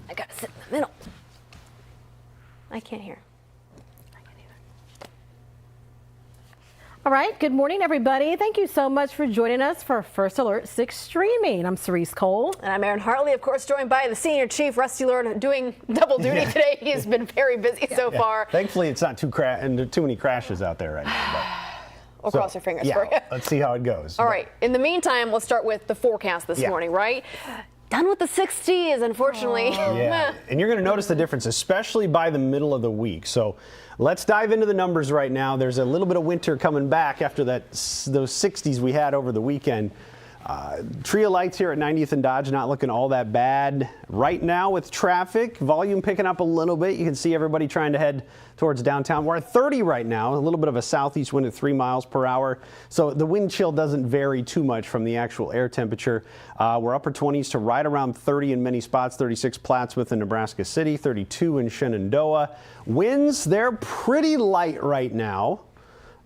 I gotta sit in the middle. I can't hear. All right, good morning, everybody. Thank you so much for joining us for First Alert 6 streaming. I'm Cerise Cole. And I'm Erin Hartley, of course, joined by the Senior Chief, Rusty Lord, doing double duty today. He's been very busy so far. Thankfully, it's not too many crashes out there right now. We'll cross our fingers for you. Let's see how it goes. All right. In the meantime, let's start with the forecast this morning, right? Done with the 60s, unfortunately. Yeah, and you're going to notice the difference, especially by the middle of the week. So let's dive into the numbers right now. There's a little bit of winter coming back after those 60s we had over the weekend. Tree of lights here at 90th and Dodge, not looking all that bad right now with traffic. Volume picking up a little bit. You can see everybody trying to head towards downtown. We're at 30 right now, a little bit of a southeast wind at 3 miles per hour. So the wind chill doesn't vary too much from the actual air temperature. We're upper 20s to right around 30 in many spots, 36 Plattsmouth in Nebraska City, 32 in Shenandoah. Winds, they're pretty light right now.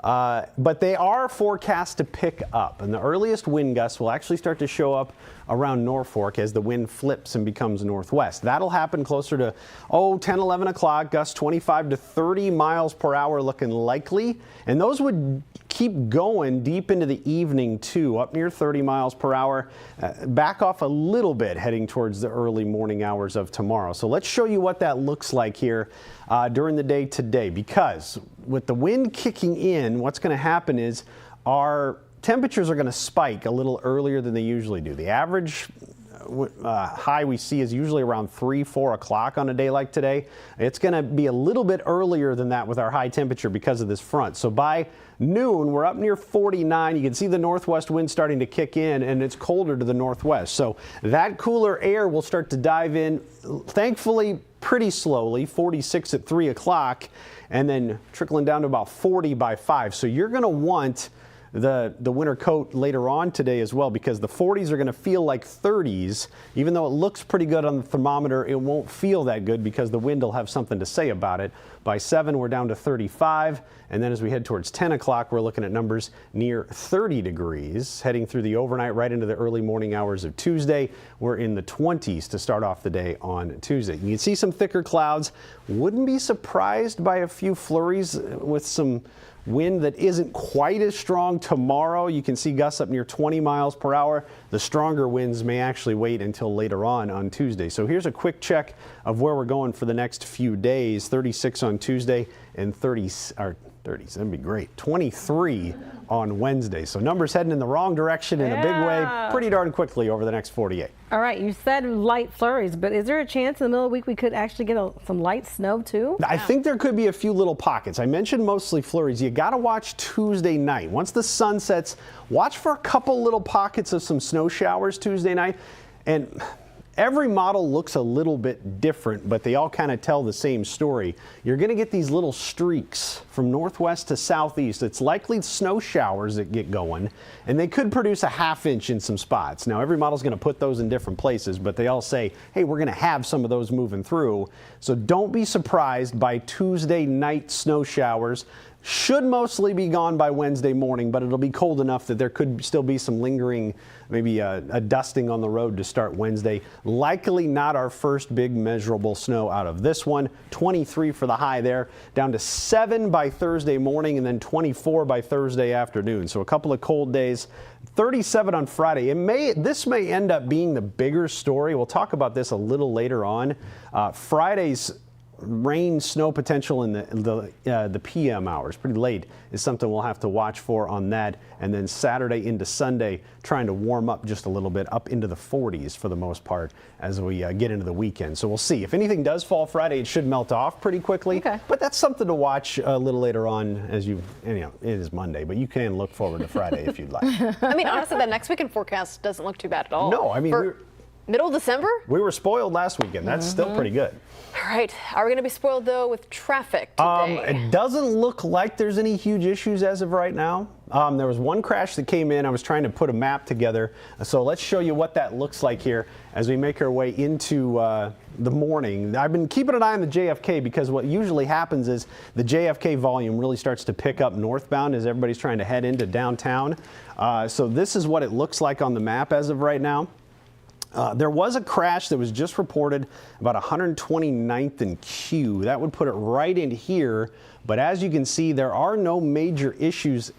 But they are forecast to pick up, and the earliest wind gusts will actually start to show up around Norfolk as the wind flips and becomes northwest. That'll happen closer to 10, 11 o'clock. Gusts 25 to 30 miles per hour looking likely, and those would keep going deep into the evening too, up near 30 miles per hour. Back off a little bit heading towards the early morning hours of tomorrow. So let's show you what that looks like here during the day today, because with the wind kicking in, what's going to happen is our temperatures are going to spike a little earlier than they usually do. The average high we see is usually around 3, 4 o'clock on a day like today. It's going to be a little bit earlier than that with our high temperature because of this front. So by noon, we're up near 49. You can see the northwest wind starting to kick in, and it's colder to the northwest. So that cooler air will start to dive in, thankfully, pretty slowly, 46 at 3 o'clock, and then trickling down to about 40 by 5. So you're going to want the winter coat later on today as well, because the 40s are going to feel like 30s. Even though it looks pretty good on the thermometer, it won't feel that good because the wind will have something to say about it. By 7, we're down to 35, and then as we head towards 10 o'clock, we're looking at numbers near 30 degrees. Heading through the overnight right into the early morning hours of Tuesday, we're in the 20s to start off the day on Tuesday. You can see some thicker clouds. Wouldn't be surprised by a few flurries with some wind that isn't quite as strong tomorrow. You can see gusts up near 20 miles per hour. The stronger winds may actually wait until later on Tuesday. So here's a quick check of where we're going for the next few days. 36 on Tuesday and 30s, that'd be great. 23 on Wednesday. So numbers heading in the wrong direction in a big way pretty darn quickly over the next 48. All right, you said light flurries, but is there a chance in the middle of the week we could actually get some light snow too? I think there could be a few little pockets. I mentioned mostly flurries. You got to watch Tuesday night. Once the sun sets, watch for a couple little pockets of some snow showers Tuesday night. And every model looks a little bit different, but they all kind of tell the same story. You're going to get these little streaks from northwest to southeast. It's likely snow showers that get going, and they could produce a ½ inch in some spots. Now, every model's going to put those in different places, but they all say, hey, we're going to have some of those moving through. So don't be surprised by Tuesday night snow showers. Should mostly be gone by Wednesday morning, but it'll be cold enough that there could still be some lingering, maybe a dusting on the road to start Wednesday. Likely not our first big measurable snow out of this one. 23 for the high there, down to 7 by Thursday morning, and then 24 by Thursday afternoon. So a couple of cold days. 37 on Friday. This may end up being the bigger story. We'll talk about this a little later on. Friday's rain, snow potential in the PM hours, pretty late, is something we'll have to watch for on that. And then Saturday into Sunday, trying to warm up just a little bit, up into the 40s for the most part as we get into the weekend. So we'll see. If anything does fall Friday, it should melt off pretty quickly. Okay. But that's something to watch a little later on as it is Monday, but you can look forward to Friday if you'd like. I mean, honestly, the next weekend forecast doesn't look too bad at all. No, I mean, middle of December? We were spoiled last weekend. That's still pretty good. All right. Are we going to be spoiled, though, with traffic today? It doesn't look like there's any huge issues as of right now. There was one crash that came in. I was trying to put a map together. So let's show you what that looks like here as we make our way into the morning. I've been keeping an eye on the JFK because what usually happens is the JFK volume really starts to pick up northbound as everybody's trying to head into downtown. So this is what it looks like on the map as of right now. There was a crash that was just reported about 129th and Q. That would put it right in here. But as you can see, there are no major issues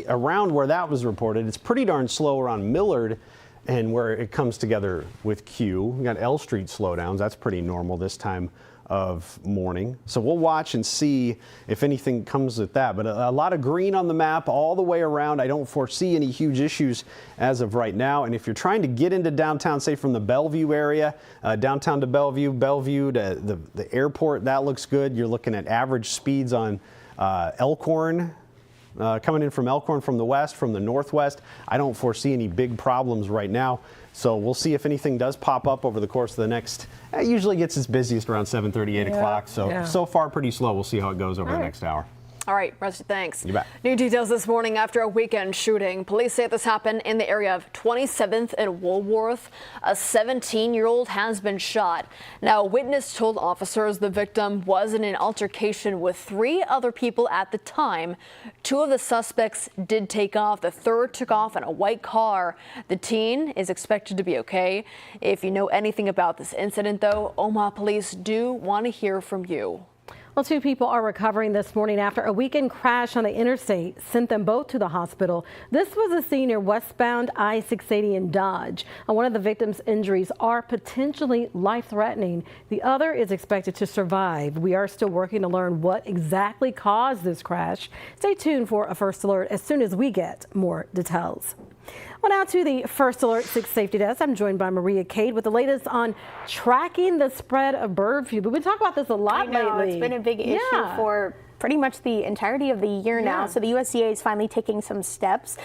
around where that was reported. It's pretty darn slow around Millard and where it comes together with Q. We got L Street slowdowns. That's pretty normal this time of morning. So we'll watch and see if anything comes with that. But a lot of green on the map all the way around. I don't foresee any huge issues as of right now. And if you're trying to get into downtown, say from the Bellevue area, downtown to Bellevue, Bellevue to the airport, that looks good. You're looking at average speeds on Elkhorn. Coming in from Elkhorn from the west, from the northwest, I don't foresee any big problems right now. So we'll see if anything does pop up over the course of the next. It usually gets its busiest around 7:30, 8 o'clock. So far pretty slow. We'll see how it goes over the next hour. All right, Rusty, thanks. You bet. New details this morning after a weekend shooting. Police say this happened in the area of 27th and Woolworth. A 17-year-old has been shot. Now, a witness told officers the victim was in an altercation with 3 other people at the time. 2 of the suspects did take off. The third took off in a white car. The teen is expected to be okay. If you know anything about this incident, though, Omaha police do want to hear from you. Well, 2 people are recovering this morning after a weekend crash on the interstate sent them both to the hospital. This was a senior westbound I-680 in Dodge. One of the victims' injuries are potentially life-threatening. The other is expected to survive. We are still working to learn what exactly caused this crash. Stay tuned for a First Alert as soon as we get more details. Well, now to the First Alert 6 Safety Desk. I'm joined by Maria Cade with the latest on tracking the spread of bird flu. We've been talking about this a lot lately. It's been a big issue for pretty much the entirety of the year now. So the USDA is finally taking some steps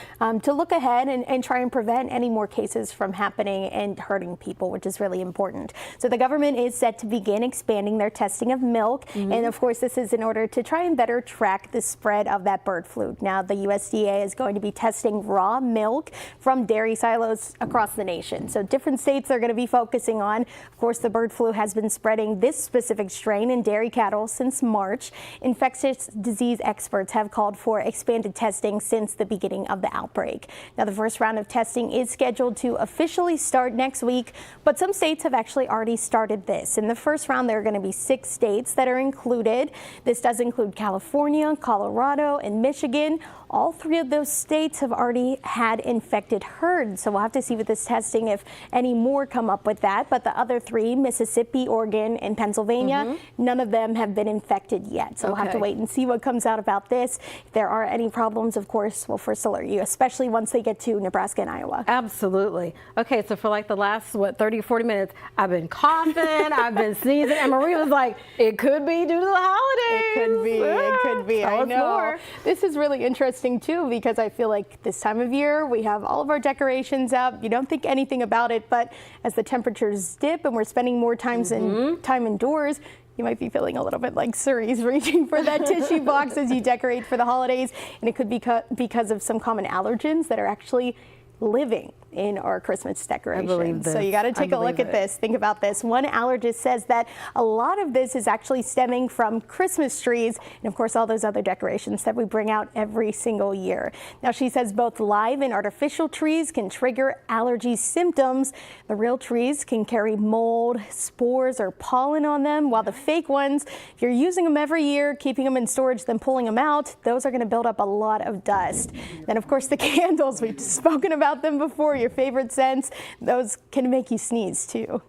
to look ahead and try and prevent any more cases from happening and hurting people, which is really important. So the government is set to begin expanding their testing of milk. And of course, this is in order to try and better track the spread of that bird flu. Now, the USDA is going to be testing raw milk from dairy silos across the nation. So different states are going to be focusing on. Of course, the bird flu has been spreading this specific strain in dairy cattle since March. Infectious disease experts have called for expanded testing since the beginning of the outbreak. Now, the first round of testing is scheduled to officially start next week, but some states have actually already started this. In the first round, there are going to be 6 states that are included. This does include California, Colorado, and Michigan. All 3 of those states have already had infected herds, so we'll have to see with this testing if any more come up with that. But the other 3, Mississippi, Oregon, and Pennsylvania, none of them have been infected yet. So we'll have to wait and see what comes out about this. If there are any problems, of course, we'll first alert you, especially once they get to Nebraska and Iowa. Absolutely. Okay, so for like the last, 30 or 40 minutes, I've been coughing, I've been sneezing, and Maria was like, it could be due to the holidays. It could be. It could be. Tell I us know. more. This is really interesting too, because I feel like this time of year we have all of our decorations up. You don't think anything about it, but as the temperatures dip and we're spending more time indoors, you might be feeling a little bit like Cerise reaching for that tissue box as you decorate for the holidays. And it could be because of some common allergens that are actually living in our Christmas decorations. I believe this. So you got to take a look at this. Think about this. One allergist says that a lot of this is actually stemming from Christmas trees and, of course, all those other decorations that we bring out every single year. Now, she says both live and artificial trees can trigger allergy symptoms. The real trees can carry mold, spores, or pollen on them, while the fake ones, if you're using them every year, keeping them in storage, then pulling them out, those are going to build up a lot of dust. Then, of course, the candles, we've spoken about them before. Your favorite scents, those can make you sneeze too.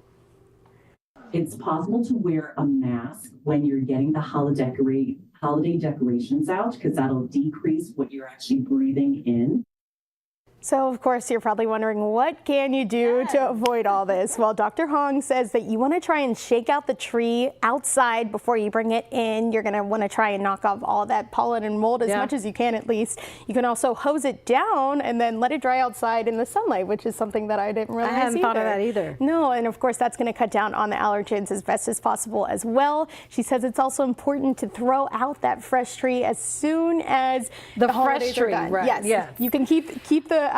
It's possible to wear a mask when you're getting the holiday decorations out, because that'll decrease what you're actually breathing in. So, of course, you're probably wondering, what can you do to avoid all this? Well, Dr. Hong says that you want to try and shake out the tree outside before you bring it in. You're going to want to try and knock off all that pollen and mold as much as you can, at least. You can also hose it down and then let it dry outside in the sunlight, which is something that I didn't realize I hadn't thought of that either. No, and of course, that's going to cut down on the allergens as best as possible as well. She says it's also important to throw out that fresh tree as soon as the holidays are done. Right. Yes. You can keep the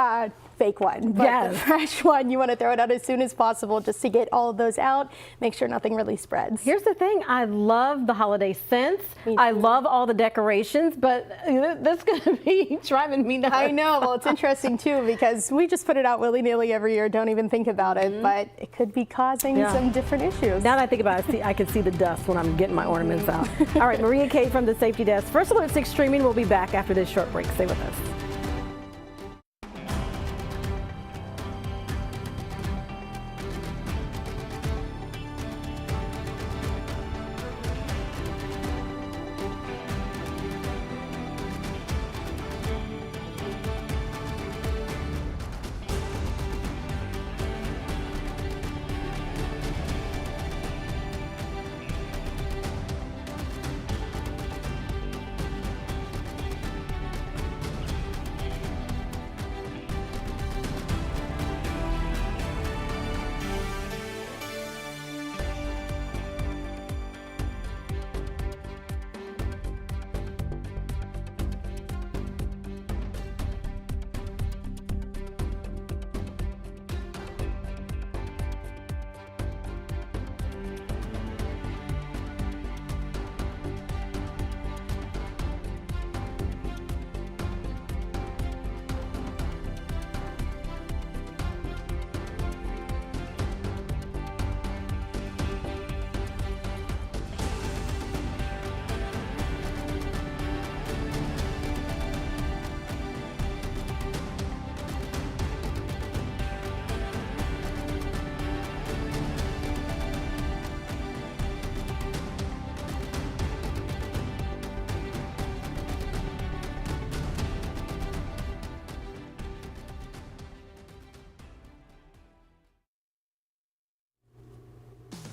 fake one. But Yes. the fresh one, you want to throw it out as soon as possible just to get all of those out, make sure nothing really spreads. Here's the thing, I love the holiday scents. I love all the decorations, but this is going to be driving me nuts. I know. Well, it's interesting too because we just put it out willy-nilly every year, don't even think about it, but it could be causing some different issues. Now that I think about it, I can see the dust when I'm getting my ornaments out. All right, Maria Kay from the Safety Desk. First Alert 6 streaming. We'll be back after this short break. Stay with us.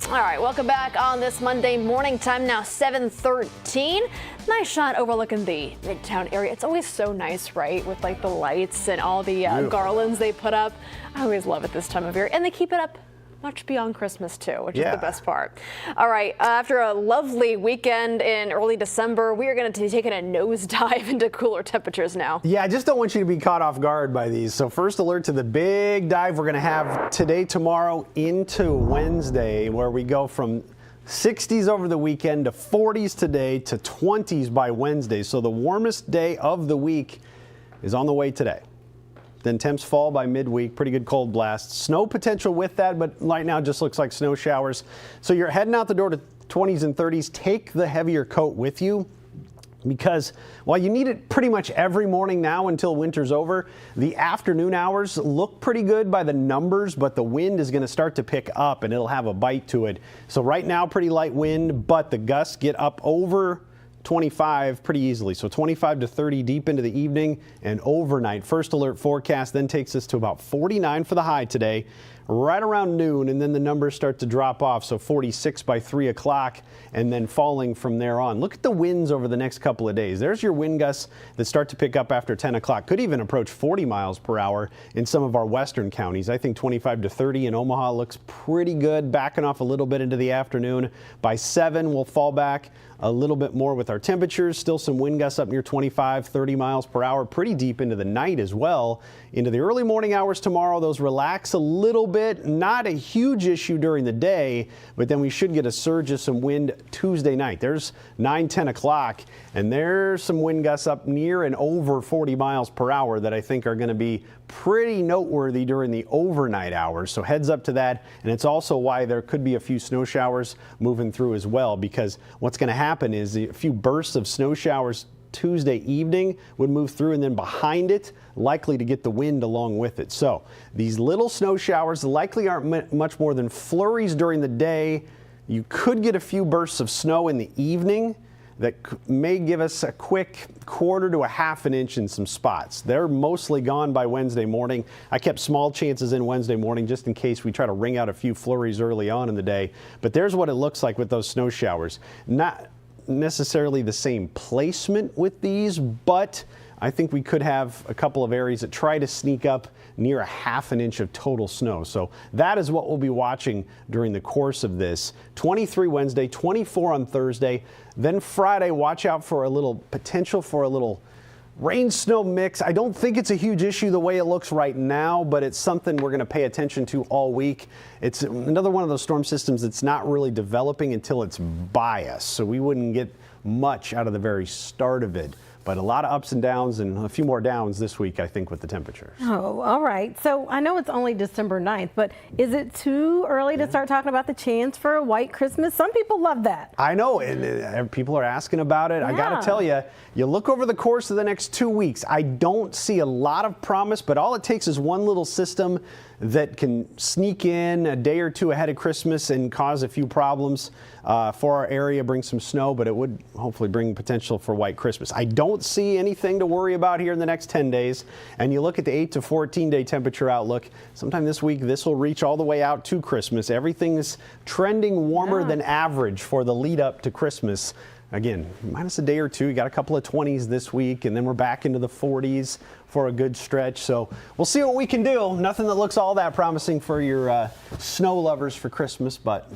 All right, welcome back on this Monday morning. Time now 7:13. Nice shot overlooking the Midtown area. It's always so nice, right? With like the lights and all the garlands they put up. I always love it this time of year. And they keep it up much beyond Christmas too, which is the best part. All right, after a lovely weekend in early December, we are going to be taking a nosedive into cooler temperatures now. Yeah, I just don't want you to be caught off guard by these. So first alert to the big dive we're going to have today, tomorrow into Wednesday, where we go from 60s over the weekend to 40s today to 20s by Wednesday. So the warmest day of the week is on the way today. Then temps fall by midweek, pretty good cold blast. Snow potential with that, but right now it just looks like snow showers. So you're heading out the door to 20s and 30s. Take the heavier coat with you because while you need it pretty much every morning now until winter's over, the afternoon hours look pretty good by the numbers, but the wind is going to start to pick up and it'll have a bite to it. So right now, pretty light wind, but the gusts get up over 25 pretty easily. So 25 to 30 deep into the evening and overnight. First alert forecast then takes us to about 49 for the high today, right around noon, and then the numbers start to drop off. So 46 by 3 o'clock and then falling from there on. Look at the winds over the next couple of days. There's your wind gusts that start to pick up after 10 o'clock. Could even approach 40 miles per hour in some of our western counties. I think 25 to 30 in Omaha looks pretty good, backing off a little bit into the afternoon. By 7, we'll fall back a little bit more with our temperatures. Still some wind gusts up near 25, 30 miles per hour, pretty deep into the night as well. Into the early morning hours tomorrow, those relax a little bit. Not a huge issue during the day, but then we should get a surge of some wind Tuesday night. There's 9, 10 o'clock, and there's some wind gusts up near and over 40 miles per hour that I think are going to be pretty noteworthy during the overnight hours. So heads up to that. And it's also why there could be a few snow showers moving through as well, because what's going to happen is a few bursts of snow showers Tuesday evening would move through, and then behind it, likely to get the wind along with it. So these little snow showers likely aren't much more than flurries during the day. You could get a few bursts of snow in the evening that may give us a quick quarter to a half an inch in some spots. They're mostly gone by Wednesday morning. I kept small chances in Wednesday morning just in case we try to wring out a few flurries early on in the day. But there's what it looks like with those snow showers. Not necessarily the same placement with these, but I think we could have a couple of areas that try to sneak up near a half an inch of total snow. So that is what we'll be watching during the course of this. 23 Wednesday, 24 on Thursday. Then Friday, watch out for a little potential for a little Rain, snow mix. I don't think it's a huge issue the way it looks right now, but it's something we're going to pay attention to all week. It's another one of those storm systems that's not really developing until it's by us, so we wouldn't get much out of the very start of it. But a lot of ups and downs and a few more downs this week, I think, with the temperatures. Oh, all right. So I know it's only December 9th, but is it too early to start talking about the chance for a white Christmas? Some people love that. I know, and people are asking about it. I got to tell you, you look over the course of the next 2 weeks, I don't see a lot of promise, but all it takes is one little system that can sneak in a day or two ahead of Christmas and cause a few problems for our area, bring some snow, but it would hopefully bring potential for white Christmas. I don't see anything to worry about here in the next 10 days. And you look at the 8 to 14 day temperature outlook, sometime this week, this will reach all the way out to Christmas. Everything is trending warmer than average for the lead up to Christmas. Again, minus a day or two. You got a couple of 20s this week, and then we're back into the 40s for a good stretch. So we'll see what we can do. Nothing that looks all that promising for your snow lovers for Christmas, but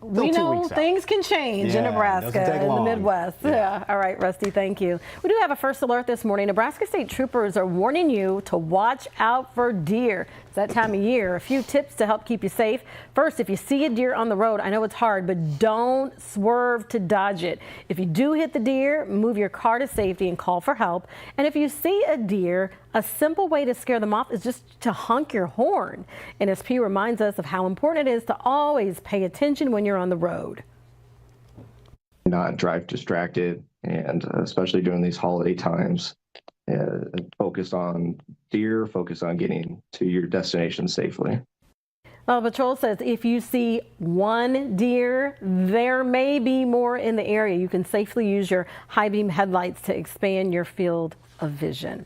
we know things can change in Nebraska, in the Midwest. Yeah. All right, Rusty, thank you. We do have a first alert this morning. Nebraska State troopers are warning you to watch out for deer. It's that time of year. A few tips to help keep you safe. First, if you see a deer on the road, I know it's hard, but don't swerve to dodge it. If you do hit the deer, move your car to safety and call for help. And if you see a deer, a simple way to scare them off is just to honk your horn. NSP reminds us of how important it is to always pay attention when you're on the road. Not drive distracted, and especially during these holiday times, focus on deer, focus on getting to your destination safely. Well, the patrol says if you see one deer, there may be more in the area. You can safely use your high beam headlights to expand your field of vision.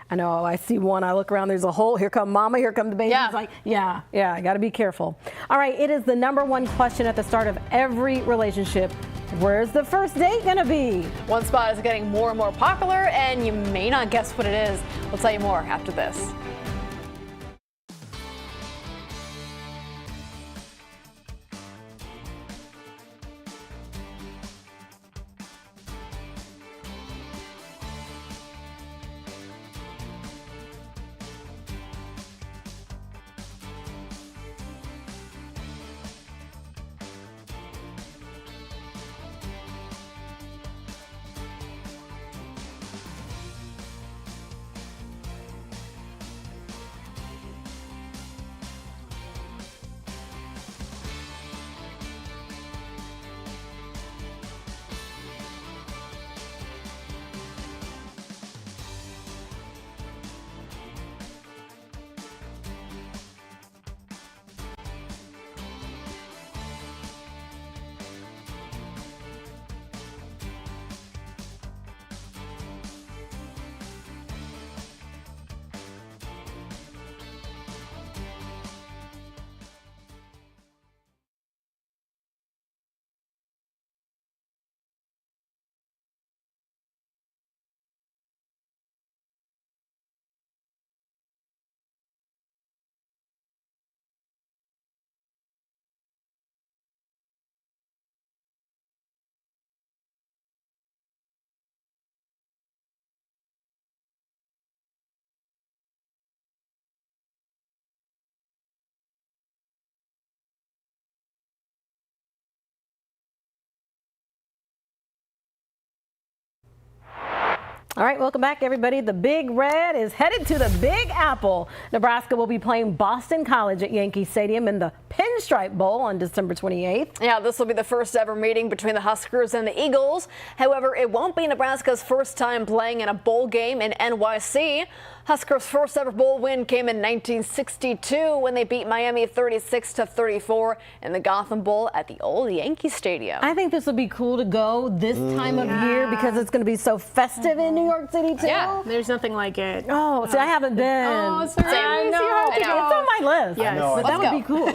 I know, I see one, I look around, there's a hole, here come mama, here come the baby. Yeah. It's like, yeah, I gotta be careful. All right, it is the #1 question at the start of every relationship. Where's the first date gonna be? One spot is getting more and more popular, and you may not guess what it is. We'll tell you more after this. All right, welcome back, everybody. The Big Red is headed to the Big Apple. Nebraska will be playing Boston College at Yankee Stadium in the Pinstripe Bowl on December 28th. Yeah, this will be the first ever meeting between the Huskers and the Eagles. However, it won't be Nebraska's first time playing in a bowl game in NYC. Huskers' first ever bowl win came in 1962 when they beat Miami 36-34 in the Gotham Bowl at the old Yankee Stadium. I think this would be cool to go this time of year because it's going to be so festive in New York City, too. Yeah. There's nothing like it. Oh, see, I haven't been. Oh, sorry. I know. It's on my list. Yes. But that would be cool.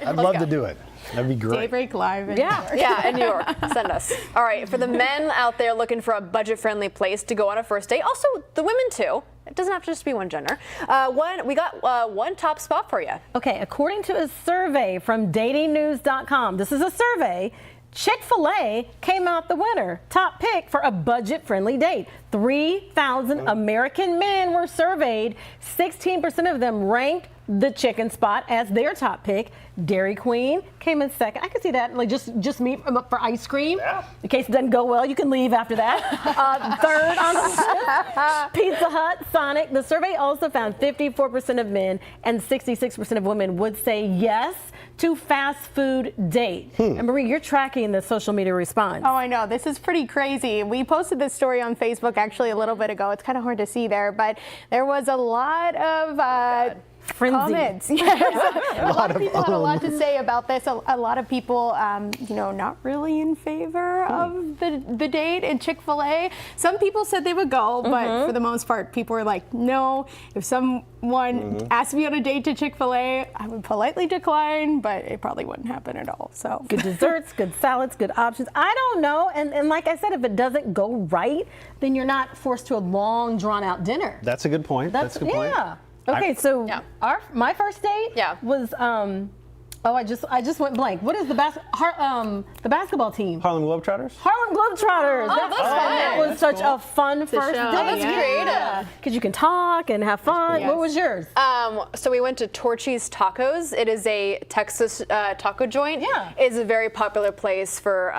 I'd love to do it. That'd be great. Daybreak live in Yeah. New York. Yeah, in New York. Send us. All right, for the men out there looking for a budget-friendly place to go on a first date, also the women too. It doesn't have to just be one gender. We got one top spot for you. Okay, according to a survey from datingnews.com, this is a survey, Chick-fil-A came out the winner, top pick for a budget-friendly date. 3,000 American men were surveyed. 16% of them ranked the chicken spot as their top pick. Dairy Queen came in second. I can see that, like just meet them up for ice cream. Yeah. In case it doesn't go well, you can leave after that. Third on the list, Pizza Hut, Sonic. The survey also found 54% of men and 66% of women would say yes to fast food date. And Marie, you're tracking the social media response. Oh, I know. This is pretty crazy. We posted this story on Facebook actually a little bit ago. It's kind of hard to see there, but there was a lot of comments. Yes. a lot of people had a lot to say about this. A lot of people, not really in favor of the date in Chick-fil-A. Some people said they would go, but for the most part, people were like, no. If someone asked me on a date to Chick-fil-A, I would politely decline, but it probably wouldn't happen at all. So good desserts, good salads, good options. I don't know. And like I said, if it doesn't go right, then you're not forced to a long, drawn-out dinner. That's a good point. That's a good point. Yeah. Okay, so my first date was I just went blank. What is the basketball team? Harlem Globetrotters? Harlem Globetrotters. Oh, that's fun. That was such a fun first date. Oh, that's creative. Because you can talk and have fun. Yes. What was yours? So we went to Torchy's Tacos. It is a Texas taco joint. Yeah. It's a very popular place for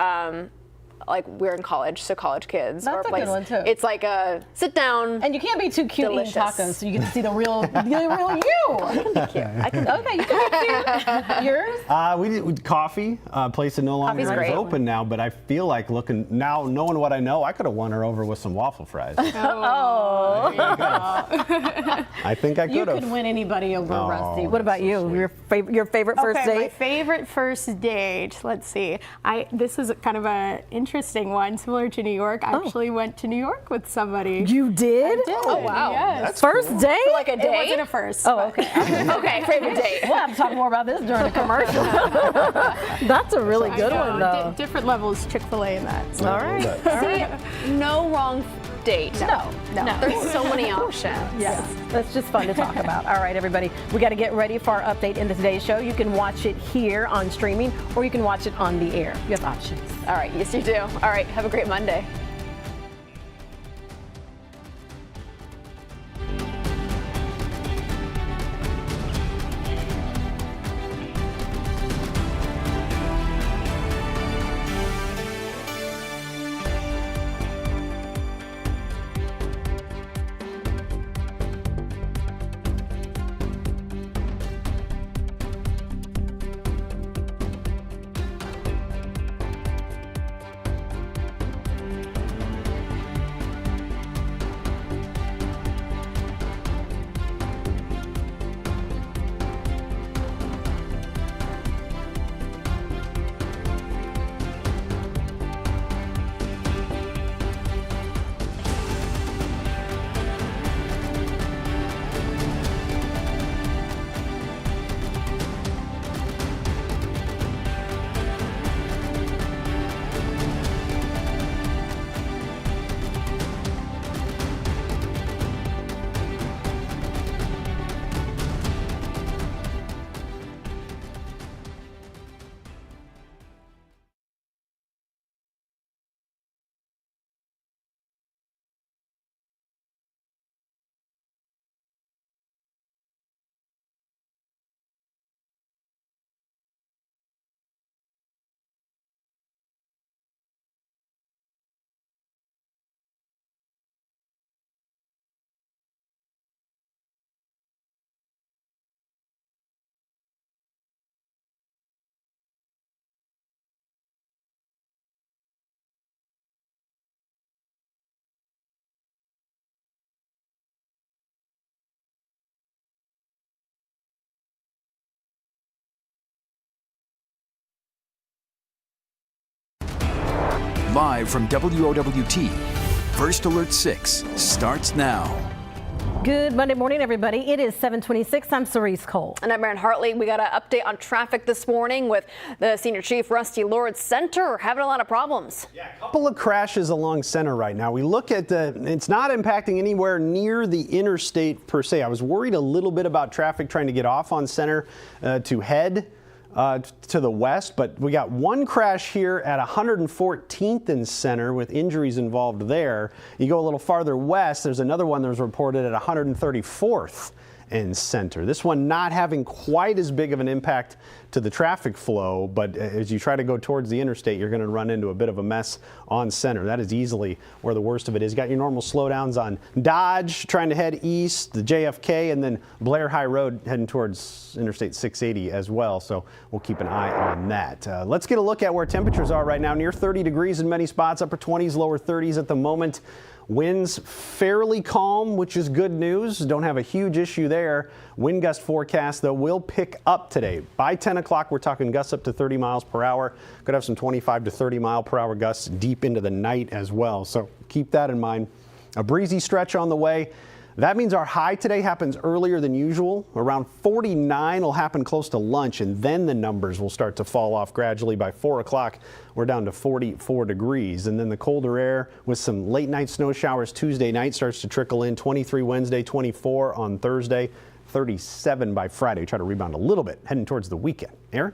like we're in college, so college kids. That's a good one too. It's like a sit down. And you can't be too cute delicious. eating tacos, so you get to see the real you. I can okay, you can be cute. Yours? We did coffee. Place that no longer Coffee's is great. open now, but I feel like knowing what I know, I could have won her over with some waffle fries. Oh. I think I You could have. could win anybody over Oh, Rusty. What about so you? sweet. Your favorite first Okay, my date? favorite first date. Let's see. This is kind of a interesting one, similar to New York. I actually went to New York with somebody. You did? I did. Oh, wow. Yes. That's First cool. date? Like a It date. wasn't a first. Oh, but- okay. Okay, favorite date. We'll have to talk more about this during the commercial. That's a really good one, though. Different levels, Chick-fil-A in that. So. All right. See, no wrong date. No. There's so many options. Yes, that's just fun to talk about. All right, everybody, we got to get ready for our update into today's show. You can watch it here on streaming, or you can watch it on the air. You have options. All right, yes you do. All right, have a great Monday. Live from WOWT, First Alert 6 starts now. Good Monday morning, everybody. It is 7:26. I'm Cerise Cole. And I'm Erin Hartley. We got an update on traffic this morning with the Senior Chief Rusty Lawrence. Center having a lot of problems. Yeah, a couple of crashes along Center right now. We look at it's not impacting anywhere near the interstate per se. I was worried a little bit about traffic trying to get off on Center to head to the west, but we got one crash here at 114th and Center with injuries involved there. You go a little farther west, there's another one that was reported at 134th and Center. This one not having quite as big of an impact to the traffic flow, but as you try to go towards the interstate, you're going to run into a bit of a mess on Center. That is easily where the worst of it is. You got your normal slowdowns on Dodge trying to head east, the JFK, and then Blair High Road heading towards Interstate 680 as well. So we'll keep an eye on that. Let's get a look at where temperatures are right now. Near 30 degrees in many spots, upper 20s, lower 30s at the moment. Winds fairly calm, which is good news. Don't have a huge issue there. Wind gust forecast, though, will pick up today. By 10 o'clock, we're talking gusts up to 30 miles per hour. Could have some 25 to 30 mile per hour gusts deep into the night as well. So keep that in mind. A breezy stretch on the way. That means our high today happens earlier than usual. Around 49 will happen close to lunch, and then the numbers will start to fall off gradually. By 4 o'clock, we're down to 44 degrees. And then the colder air with some late night snow showers Tuesday night starts to trickle in. 23 Wednesday, 24 on Thursday, 37 by Friday. Try to rebound a little bit heading towards the weekend. Aaron?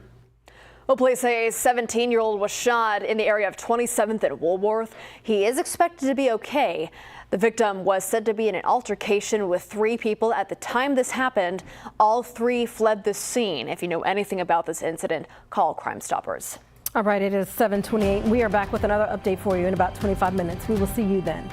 Well, police say a 17-year-old was shot in the area of 27th and Woolworth. He is expected to be okay. The victim was said to be in an altercation with 3 people at the time this happened. All 3 fled the scene. If you know anything about this incident, call Crime Stoppers. All right, it is 7:28. We are back with another update for you in about 25 minutes. We will see you then.